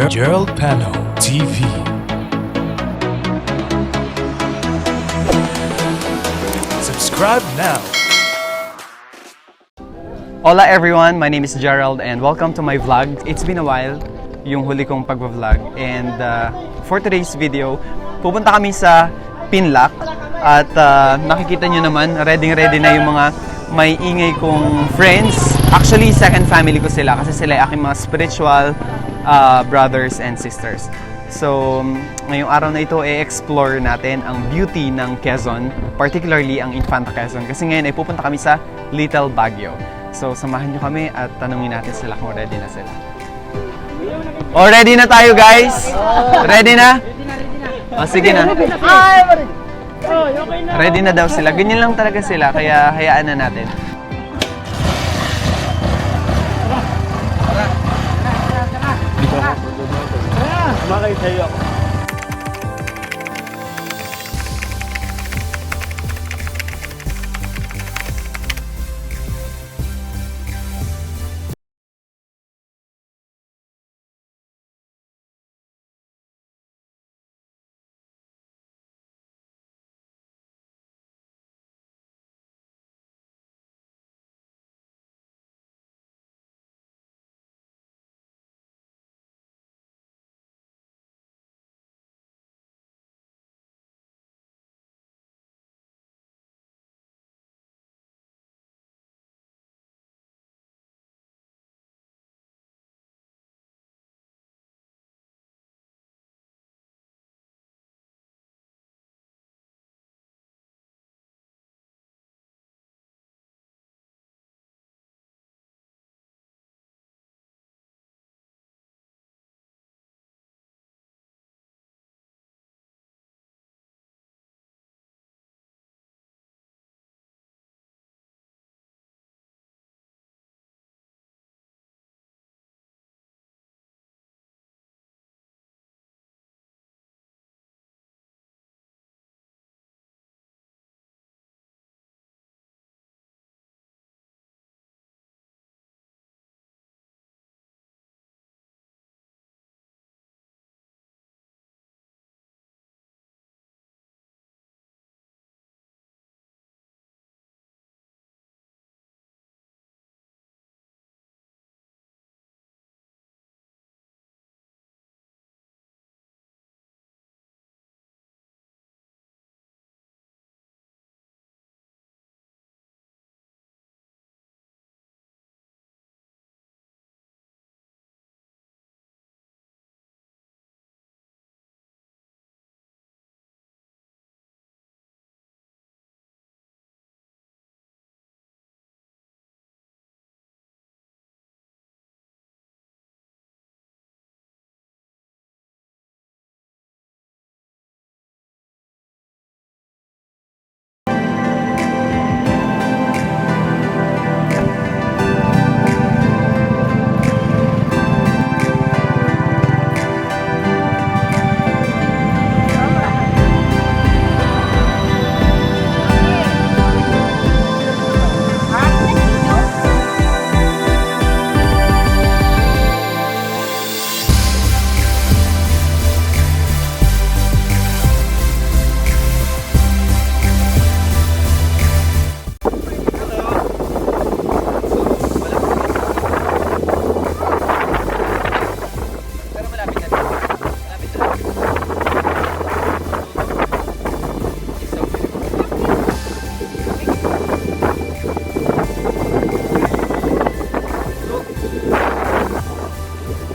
Gerald Pano TV. Subscribe now. Hola everyone, my name is Gerald and welcome to my vlog. It's been a while yung huli kong pag-vlog and for today's video, pupunta kami sa Pinlac at nakikita nyo naman, ready na yung mga may ingay kong friends. Actually, second family ko sila kasi sila ay aking mga spiritual brothers and sisters. So, ngayong araw na ito, i-explore natin ang beauty ng Quezon, particularly ang Infanta Quezon kasi ngayon ay pupunta kami sa Little Baguio. So, samahan nyo kami at tanungin natin sila kung ready na sila. Oh, ready na tayo guys? Ready na? Oh, sige na. Ready na daw sila. Ganyan lang talaga sila, kaya hayaan na natin. Makay sa'yo ako.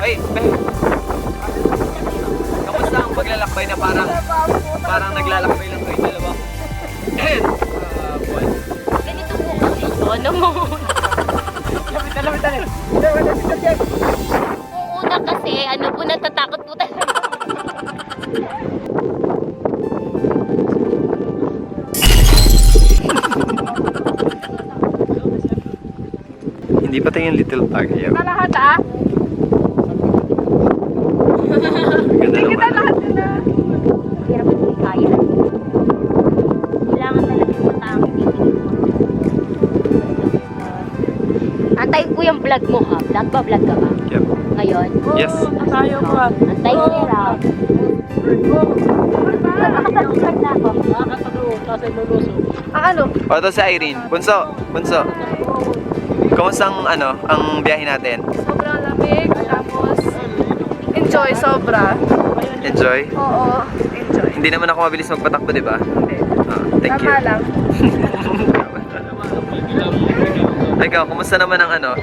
Ay, kamusta ang paglalakbay na parang naglalakbay lang kayo dalawa? Buwan. Ganito po kasi ito, ano mo? Lapit. Una kasi, ano po, natatakot po talaga. Hindi pa tayo yung Little Baguio. Lahat ah. Ganda naman. Lahat na. Hirap po kaya. Kailangan talaga yung matang titigil mo. Antayin ko yung vlog mo ha. Vlog ka ba? Yep. ngayon? Yes. Tayo pa. Antay ko nila. Nakakatagpag na ako. Nakakatulog. Tapos ay lulusog. Ano? O, ito si Irene. Bunso. Kamusta ang biyahe natin? Sobrang lamig, tapos enjoy sobra. Enjoy? Oo, enjoy. Hindi naman ako mabilis magpatakbo, di ba? Hindi. Thank you. Tama lang. Ikaw, kumusta naman ang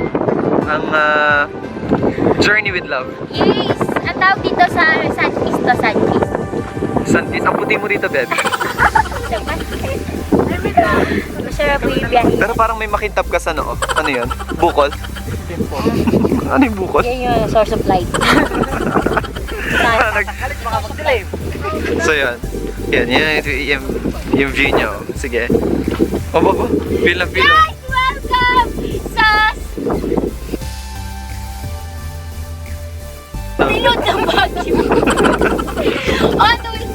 journey with love? Yes! Ang tawag dito sa Sunkiss to Sunkiss. Santis, ang puti mo dito, Beb. Masarap po yung biyahe. Pero parang may makintab ka sa noo. Ano yun? Bukol? Ano yung bukol? Yan yung source of light. So yun. Yung view nyo. Sige. Baba. Feel na feel. Guys, welcome sa Pilot ng Baguio. On the way.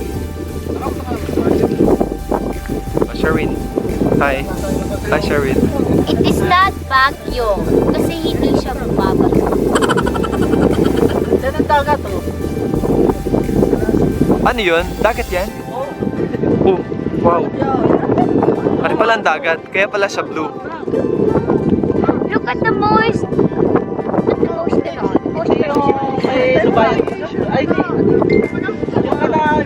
Sherwin. Hi. Hi, Sherwin. It is not Baguio. Kasi hindi siya bumabago. Saan ang dagat to? Ano yun? Dagat yan? Oh. Wow. Ano pala ang dagat? Kaya pala siya blue. Look at the moist. Ay, Dubai. Ay, di. Yung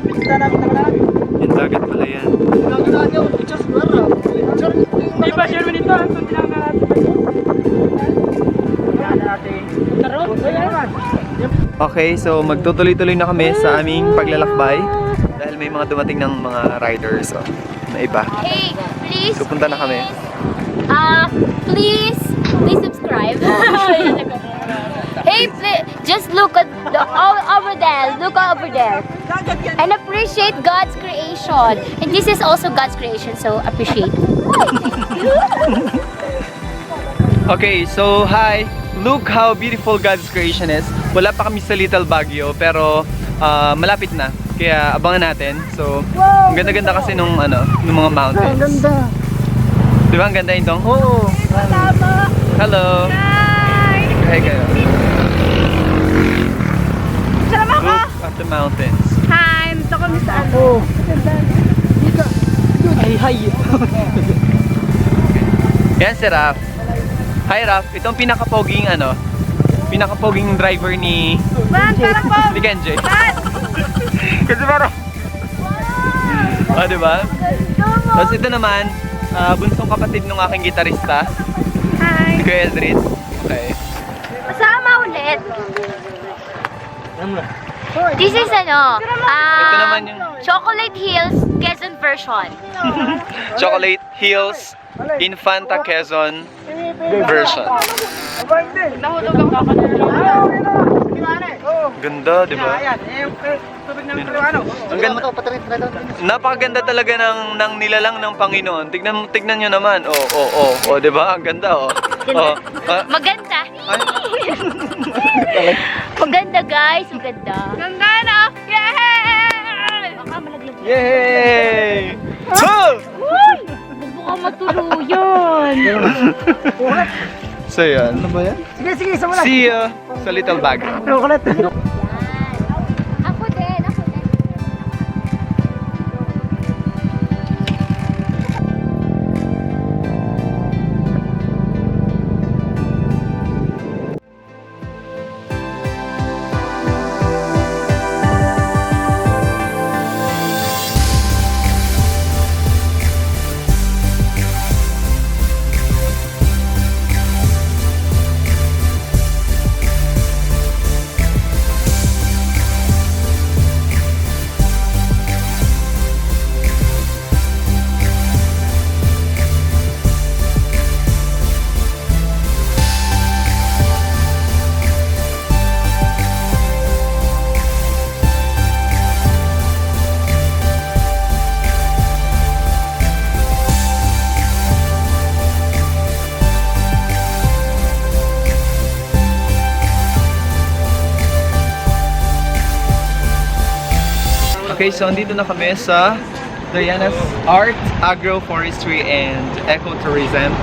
pinta namin nakalagay. Yung dagat pala yan. Di ba, share mo nito? Ito natin. Okay, so magtutuloy-tuloy na kami sa aming paglalakbay dahil may mga dumating ng mga riders na iba. Hey, please. So punta na kami. Please subscribe. Hey, just look at over there. Look over there. And appreciate God's creation. And this is also God's creation, so appreciate. Okay, so hi! Look how beautiful God's creation is. Wala pa kami sa Little Baguio, pero malapit na. Kaya abangan natin. So, ang ganda-ganda kasi nung mga mountains. Ang ganda. Di ba ang ganda yun, Dong? Oo. Hello! Hi kayo. Salamat ko! Look at the mountains. Hi, dito kami sa ano. Oo. Ay, hay. Yan si Raf. Hi Raf, itong pinakapoging pinakapoging driver ni Tara po! Kenji. Man! Kasi parang diba? Tapos ito naman, bunsong kapatid ng aking gitarista, Hi! si Kuya Eldred. Okay. Kasama ulit. This is Ito naman yung Chocolate Hills Quezon version. Chocolate Hills Infanta Quezon version. Nahulog ang Ganda, di ba? Ang ganda. Napakaganda talaga ng nilalang ng Panginoon. Tignan niyo naman. Oh, di ba? Ang ganda, oh. Maganda. Ay. Maganda guys, maganda. Ganda na! Yay! Baka malaglag. Yay! Baka matuluyan. So yan. Ano ba yan? Sige, isa mo lang. See ya sa Little Baguio. Ano kulit? Ako din. Okay, so andito na kami sa Diana's Art, Agroforestry, and Ecotourism.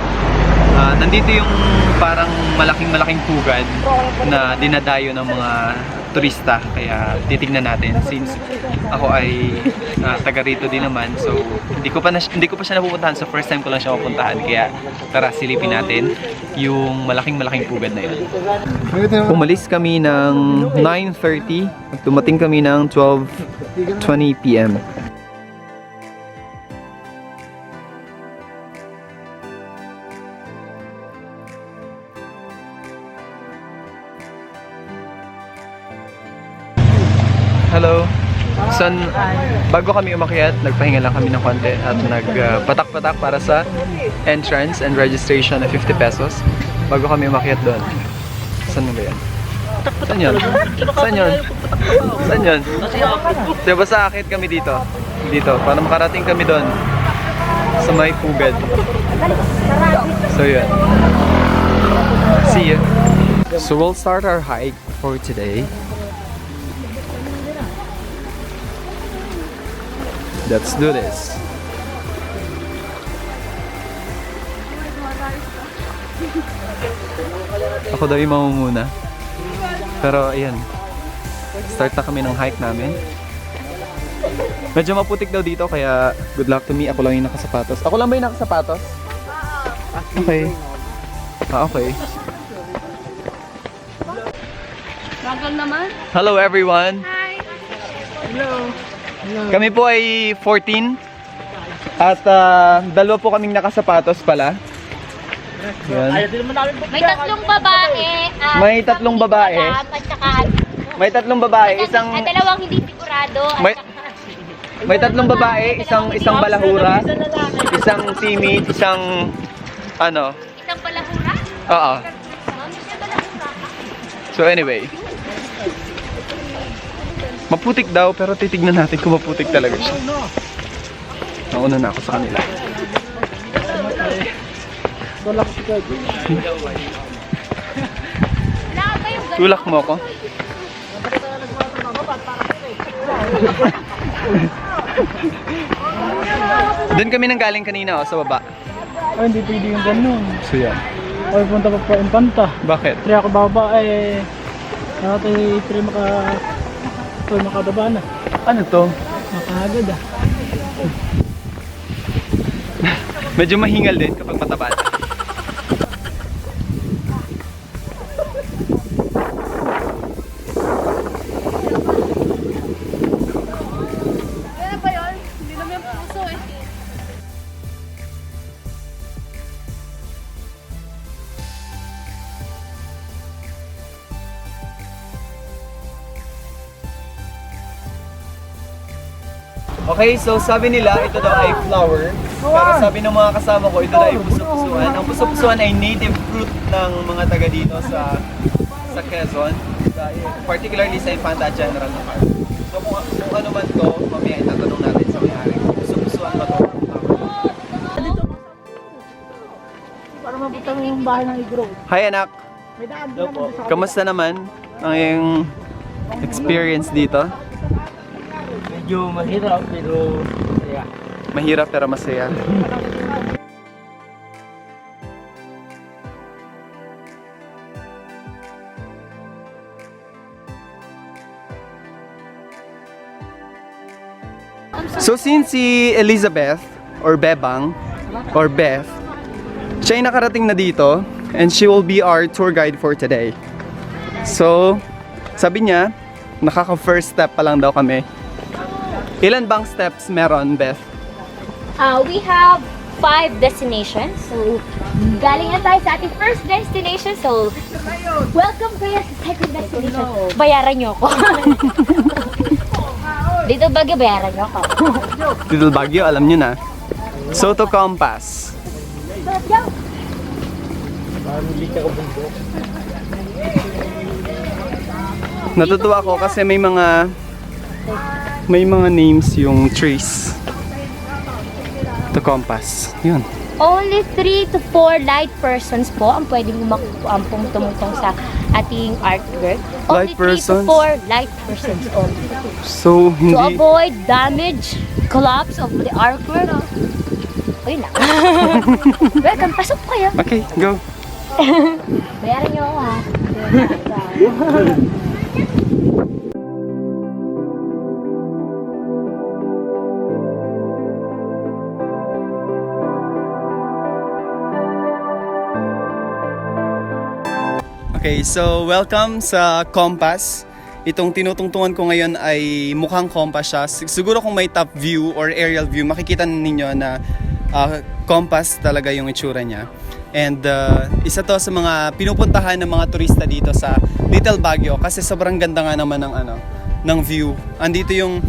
Nandito yung parang malaking pugad na dinadayo ng mga turista, kaya titignan natin since ako ay taga rito din naman, so hindi ko pa siya napupuntahan, so first time ko lang siya mapuntahan, kaya tara silipin natin yung malaking pugad na yun. Umalis kami ng 9:30 at dumating kami ng 12:20 PM. Hello. Bago kami umakyat, nagpahinga lang kami ng konti at nagpatak-patak para sa entrance and registration na 50 pesos. Bago kami umakyat doon. Saan ba yan? Saan yun? Saan yun? Saan yun? Diba sa akit kami dito? Dito, para makarating kami doon. Sa may pugad. So yun. See you. So we'll start our hike for today. Let's do this. Ako daw yung mamumuna. Pero ayan. Start na kami ng hike namin. Medyo maputik daw dito kaya good luck to me. Ako lang yung nakasapatos. Ako lang ba yung nakasapatos? Okay. Okay. Bagal naman. Hello everyone. Hi. Kami po ay 14 at dalawa po kaming nakasapatos pala. Yan. May tatlong babae. May tatlong babae. At saka, May tatlong babae, isang dalawang hindi sigurado. At may- saka, may tatlong babae, isang balahura, isang timid, isang ano. isang palahura. Oo. Mami siya balahura. So anyway. Maputik daw, pero titignan natin kung maputik talaga siya. Nauna na ako sa kanila. Tulak mo ako? Doon kami nang galing kanina sa baba. Ay, hindi pwede yung ganun. So yan. Ay, punta pa pa Impanta. Bakit? Pre ako baba natin pre makadaba na. Ano to? Makahagad ah. Medyo mahingal din kapag mataba na. Ano ba yun? Hindi naman yung puso eh. Okay, so sabi nila ito daw ay flower. Pero sabi ng mga kasama ko ito daw ay puso-pusuan. Ang puso-pusuan ay native fruit ng mga taga dito sa Quezon. Particularly sa Infanta General na Park. So kung ano man to, mamaya itatanong natin sa may-ari. Puso-pusuan ba to? Para mabutang yung bahay ng igro. Hi anak! May daan din naman sa Kamusta naman ang iyong experience dito? medyo mahirap pero yeah. Mahirap pero masaya. So since si Elizabeth or Bebang or Beth, siya ay nakarating na dito and she will be our tour guide for today. So, sabi niya, nakaka-first step pa lang daw kami. Ilan bang steps meron, Beth? We have 5 destinations. So, galing na tayo sa ating first destination. So, welcome kayo sa second destination. Bayaran niyo ako. Dito Baguio, bayaran niyo ako. Little Baguio, alam niyo na. Soto Compass. So, let's go. Natutuwa ako kasi may mga names yung trees. To compass. Yun. Only 3 to 4 light persons po ang pwedeng tumutong sa ating artwork. Only Light 3 persons? to 4 light persons only. So, To hindi... avoid damage, collapse of the artwork, Uy lang. Welcome, pasok po kayo. Okay, go. Bayaran niyo ako ha. Okay, so welcome sa Compass. Itong tinutungtungan ko ngayon ay mukhang compass siya. Siguro kung may top view or aerial view, makikita ninyo na compass talaga yung itsura niya. And isa to sa mga pinupuntahan ng mga turista dito sa Little Baguio kasi sobrang ganda nga naman ng view. Andito yung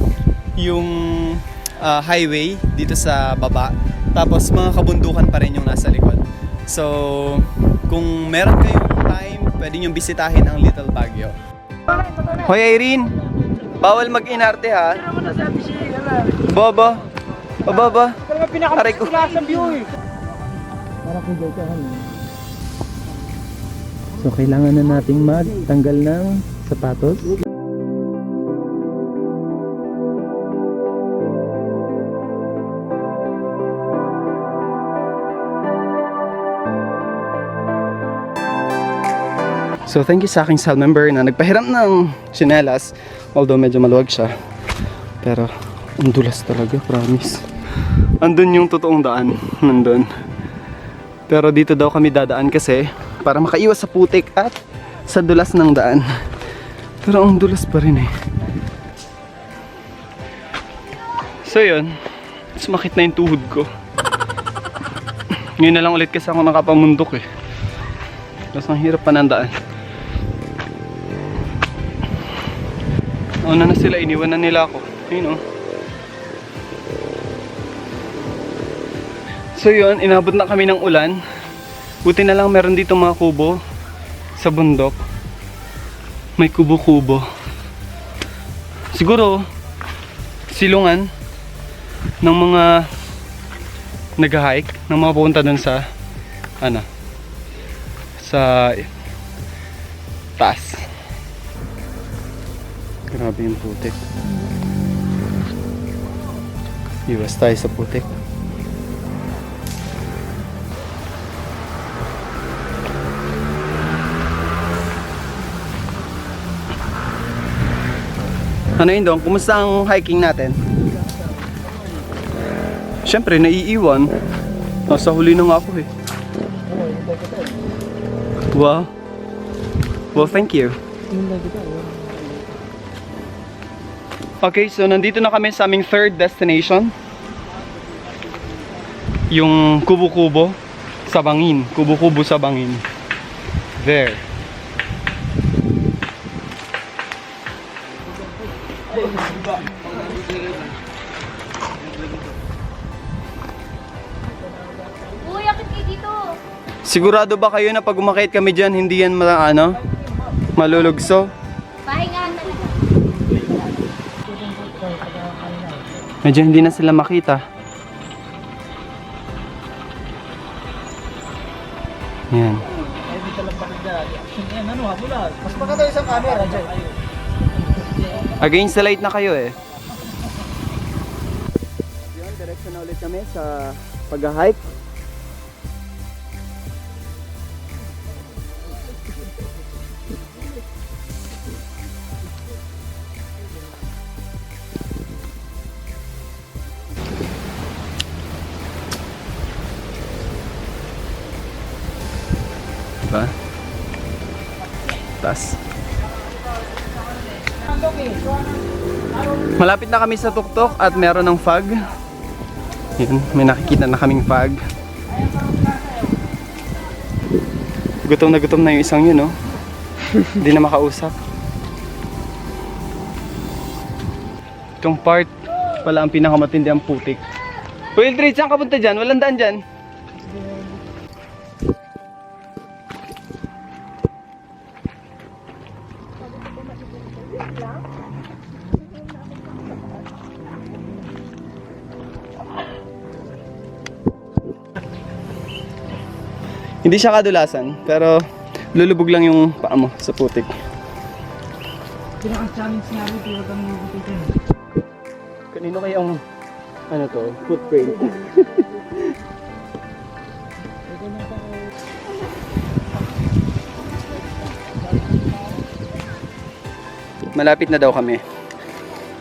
highway dito sa baba. Tapos mga kabundukan pa rin yung nasa likod. So, kung meron kayong time, pwede nyo bisitahin ang Little Baguio. Hoy Irene, bawal mag-inarte ha. Baba. Baba. Aray ko. So kailangan na nating magtanggal ng sapatos. So thank you sa aking cell member na nagpahiram ng tsinelas, although medyo maluwag siya. Pero ang dulas talaga, promise. Andun yung totoong daan, nandun. Pero dito daw kami dadaan kasi para makaiwas sa putik at sa dulas ng daan. Pero ang dulas pa rin eh. So yun, sumakit na yung tuhod ko. Ngayon na lang ulit kasi ako nakapamundok eh. Tapos ang hirap pa ng daan. Una na sila, iniwan na nila ako. Ayun oh. So yun, inabot na kami ng ulan. Buti na lang meron dito mga kubo sa bundok. May kubo-kubo. Siguro silungan ng mga nag-hike, ng mga pupunta dun sa sa taas. Grabe yung putik. Iwas tayo sa putik. Ano yun dong? Kumusta ang hiking natin? Siyempre, naiiwan. Nasa huli na nga ako eh. Wow. Well, thank you. Okay, so nandito na kami sa aming third destination. Yung kubo-kubo sa bangin. Kubo-kubo sa bangin. There. Uy, akit kayo dito. Sigurado ba kayo na pag umakit kami dyan, hindi yan malulugso? Pahingahan na lang. Medyo hindi na sila makita. Yan. Mas maganda isang camera dyan. Against the light na kayo eh. Yun, diretso na ulit kami sa pag-hike. Diba? Taas. Malapit na kami sa tuktok at meron ng fog. Yan, may nakikita na kaming fog. Gutom na yung isang yun, no? Hindi na makausap. Itong part pala ang pinakamatindi ang putik. Uy, Eldred, saan ka punta dyan? Walang daan dyan. Hindi siya kadulasan, pero lulubog lang yung paa mo sa putik. Pinaka-challenge namin, pero kami yung Kanino kayang, footprint? Malapit na daw kami.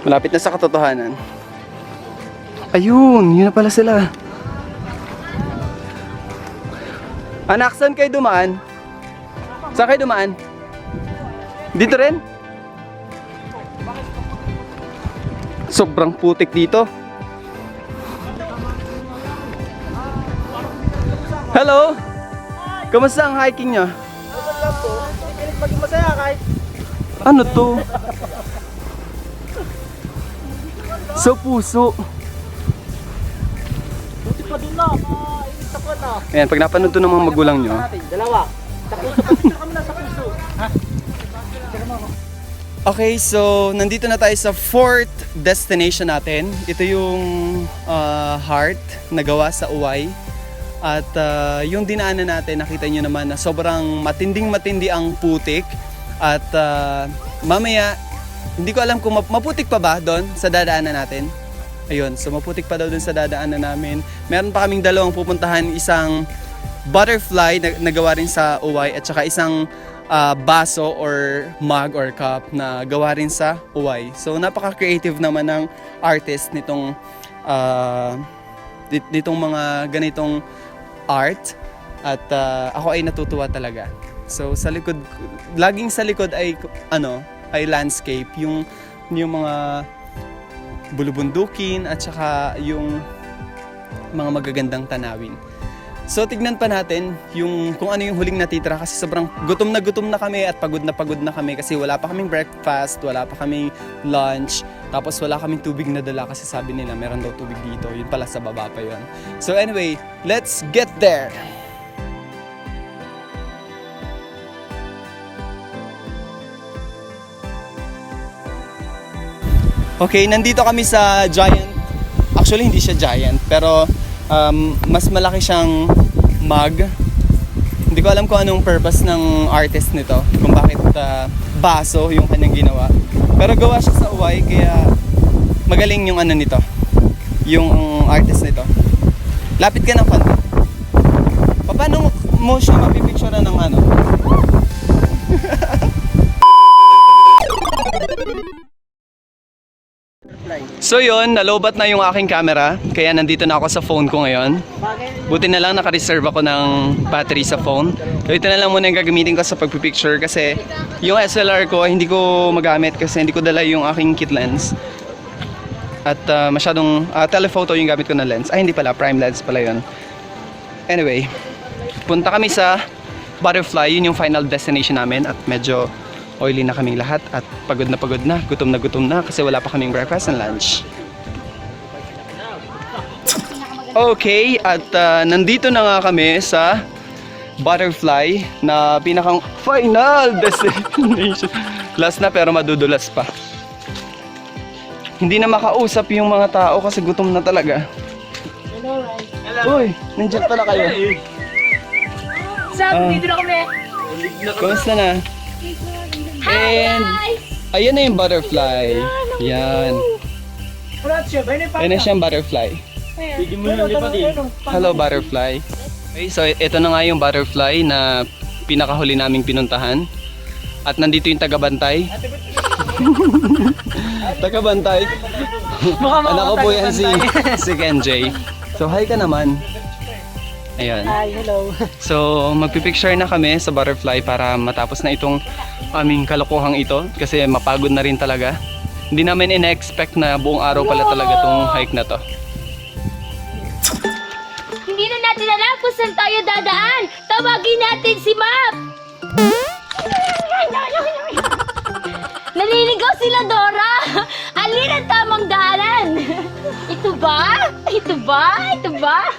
Malapit na sa katotohanan. Ayun, yun na pala sila. Anak, saan kayo dumaan? Saan kayo dumaan? Dito rin? Sobrang putik dito. Hello! Kamusta ang hiking nyo? Maging masaya kahit Ano to? Sa puso. buti pa doon na. Mainit sa kwan na. Ayan, pag napanood to ng mga magulang nyo. Natin, dalawa. Sa puso, picture kami na sa puso. Ha? Okay, so nandito na tayo sa fourth destination natin. Ito yung heart na gawa sa Uway. At yung dinaanan natin, nakita nyo naman na sobrang matinding-matindi ang putik. At mamaya, hindi ko alam kung maputik pa ba doon sa dadaanan natin. Ayun, so maputik pa daw doon sa dadaanan namin. Meron pa kaming dalawang pupuntahan, isang butterfly na gawa rin sa Uway at saka isang baso or mug or cup na gawa rin sa Uway. So napaka-creative naman ng artist nitong mga ganitong art at ako ay natutuwa talaga. So sa likod, laging sa likod ay ay landscape, yung mga bulubundukin at saka yung mga magagandang tanawin. So tignan pa natin kung ano yung huling natitira kasi sobrang gutom na kami at pagod na kami kasi wala pa kaming breakfast, wala pa kaming lunch, tapos wala kaming tubig na dala kasi sabi nila meron daw tubig dito, yun pala sa baba pa yun. So anyway, let's get there! Okay, nandito kami sa giant. Actually, hindi siya giant, pero mas malaki siyang mug. Hindi ko alam kung anong purpose ng artist nito, kung bakit baso yung kanyang ginawa. Pero gawa siya sa Uway, kaya magaling yung nito, yung artist nito. Lapit ka ng konti. Paano mo siya mapipicturean ng So yun, nalobat na yung aking camera, kaya nandito na ako sa phone ko ngayon. Buti na lang naka-reserve ako ng battery sa phone. So ito na lang muna yung gagamitin ko sa pagpipicture kasi yung SLR ko hindi ko magamit kasi hindi ko dala yung aking kit lens. At masyadong telephoto yung gamit ko na lens. Ay hindi pala, prime lens pala yun. Anyway, punta kami sa Butterfly, yun yung final destination namin at medyo oily na kaming lahat at pagod na, gutom na kasi wala pa kaming breakfast and lunch. Okay, at nandito na nga kami sa Butterfly na pinakang final destination. Last na pero madudulas pa. Hindi na makausap yung mga tao kasi gutom na talaga. Uy, nandiyan pala kayo. Sabi, dito na kami. Kumusta na? And ayan na yung butterfly. Yan. Ayan na siyang butterfly. Hello butterfly. Okay, so ito na nga yung butterfly na pinakahuli naming pinuntahan. At nandito yung tagabantay. Tagabantay. Anak ko po yan si Kenjay. So hi ka naman. Ayan. Hi, hello. So magpipicture na kami sa butterfly para matapos na itong aming kalokohang ito kasi mapagod na rin talaga. Hindi namin ina-expect na buong araw pala talaga itong hike na to. Hindi na natin alam kung saan tayo dadaan. Tawagin natin si Map! Naliligaw sila, Dora! Alin ang tamang daanan? Ito ba? Ito ba? Ito ba?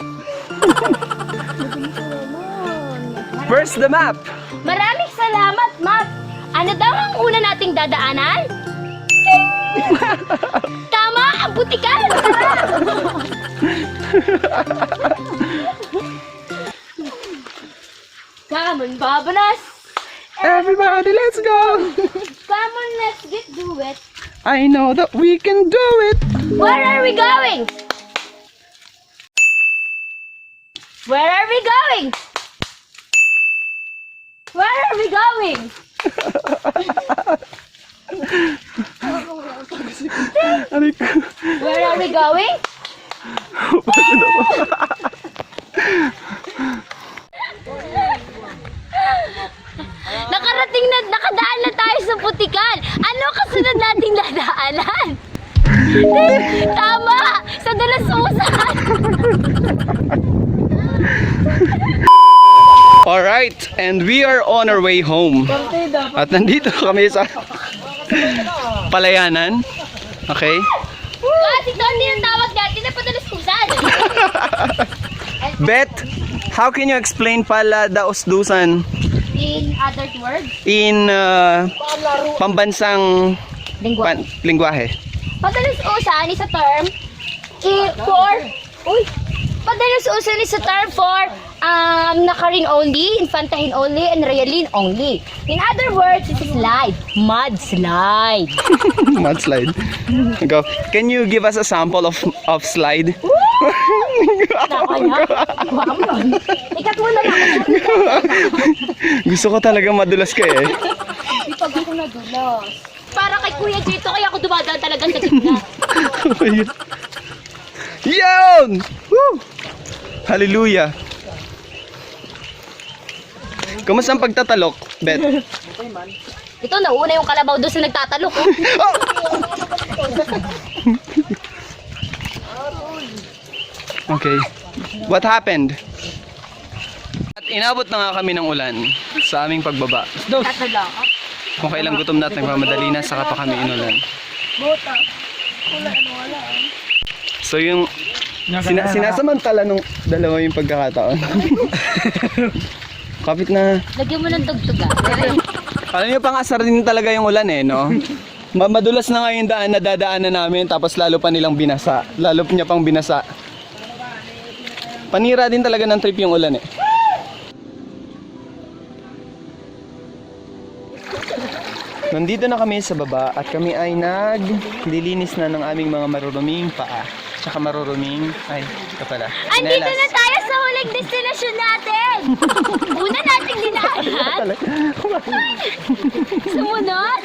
Where's the map? Maraming salamat, Map! Ano daw ang una nating dadaanan? Tama! Ang butikan! Come on, Babanas! Everybody, let's go! Come on, let's do it! I know that we can do it! Where are we going? Where are we going? Where are we going? Aray ko. Where are we going? Nakadaan na tayo sa putikan. Ano kasunod nating dadaanan? Tama! Sa Dalasusan! Alright, and we are on our way home. At nandito kami sa Palayanan. Okay? Kasi Tony ang tawag natin na Dalasusan. Beth, how can you explain pala daos-dusan In other words, in pambansang lingwa. lingwahe? Padalususan is a term Padalususan is a term for nakarin only, infantahin only, and realin only. In other words, it's a slide. Mudslide. Mudslide. Go. Can you give us a sample of slide? Nakaya? Ikat mo na lang. Gusto ko talaga madulas ka eh. Di pag ako nadulas. Para kay Kuya Jito, kaya ako dumadaan talaga sa gitna. Yun! Woo! Hallelujah! Kamusta ang pagtatalok, Beth? Ito, nauna yung kalabaw doon sa nagtatalok. Oh. Okay. What happened? At inabot na nga kami ng ulan sa aming pagbaba. Tatalok. Kung kailang gutom na at nagmamadali na, saka pa kami inulan. So yung sinasamantala nung dalawa yung pagkakataon. Kapit na. Lagyan mo ng tugtuga. Alam niyo, pang-asar din talaga yung ulan eh, no? Madulas na nga yung daan na dadaanan namin, tapos lalo pa nilang binasa. Lalo niya pang binasa. Panira din talaga ng trip yung ulan eh. Nandito na kami sa baba at kami ay naglilinis na ng aming mga maruruming paa. Tsaka maruruming, ay, ito pala. Andito tsinelas. na tayo sa huling destination natin! Una nating dinaanan. Sumunod!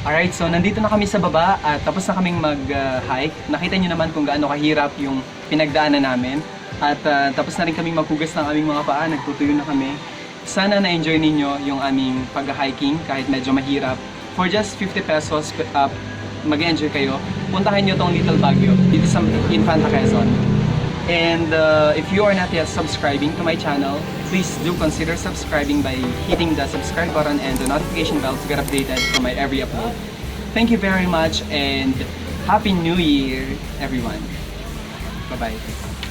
Alright, so nandito na kami sa baba at tapos na kaming mag-hike. Nakita nyo naman kung gaano kahirap yung pinagdaanan namin. At tapos na rin kaming maghugas ng aming mga paa, nagtutuyo na kami. Sana na-enjoy ninyo yung aming pag-hiking kahit medyo mahirap. For just 50 pesos, mag-enjoy kayo. Puntahan nyo tong Little Baguio dito sa Infanta Quezon. And if you are not yet subscribing to my channel, please do consider subscribing by hitting the subscribe button and the notification bell to get updated for my every upload. Thank you very much and Happy New Year, everyone. Bye-bye.